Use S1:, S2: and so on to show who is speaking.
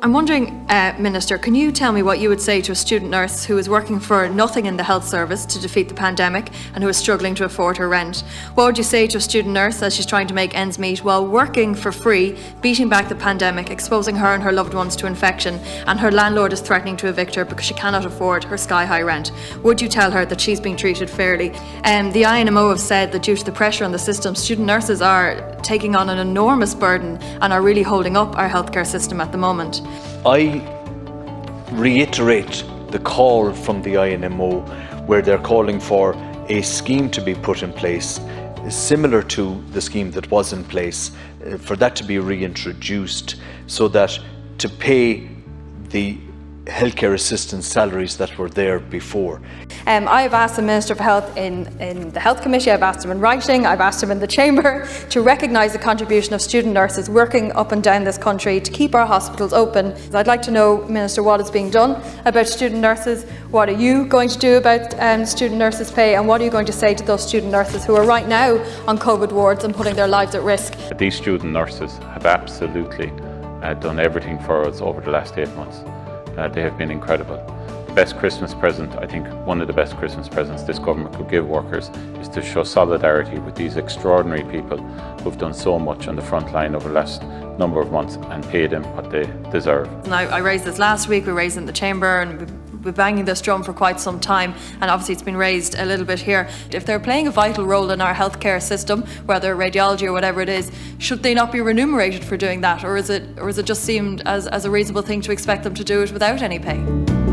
S1: I'm wondering, Minister, can you tell me what you would say to a student nurse who is working for nothing in the health service to defeat the pandemic and who is struggling to afford her rent? What would you say to a student nurse as she's trying to make ends meet while working for free, beating back the pandemic, exposing her and her loved ones to infection, and her landlord is threatening to evict her because she cannot afford her sky-high rent? Would you tell her that she's being treated fairly? The INMO have said that due to the pressure on the system, student nurses are taking on an enormous burden and are really holding up our healthcare system at the moment.
S2: I reiterate the call from the INMO where they're calling for a scheme to be put in place similar to the scheme that was in place, for that to be reintroduced so that to pay the healthcare assistance salaries that were there before.
S1: I have asked the Minister for Health in the Health Committee, I've asked him in writing, I've asked him in the Chamber to recognise the contribution of student nurses working up and down this country to keep our hospitals open. I'd like to know, Minister, what is being done about student nurses, what are you going to do about student nurses' pay, and what are you going to say to those student nurses who are right now on COVID wards and putting their lives at risk?
S3: These student nurses have absolutely done everything for us over the last 8 months. They have been incredible. The best Christmas present, I think one of the best Christmas presents this government could give workers is to show solidarity with these extraordinary people who've done so much on the front line over the last number of months and pay them what they deserve.
S1: I raised this last week, we raised it in the Chamber, and we've been banging this drum for quite some time, and obviously it's been raised a little bit here. If they're playing a vital role in our healthcare system, whether radiology or whatever it is, should they not be remunerated for doing that, or is it just seemed as a reasonable thing to expect them to do it without any pay?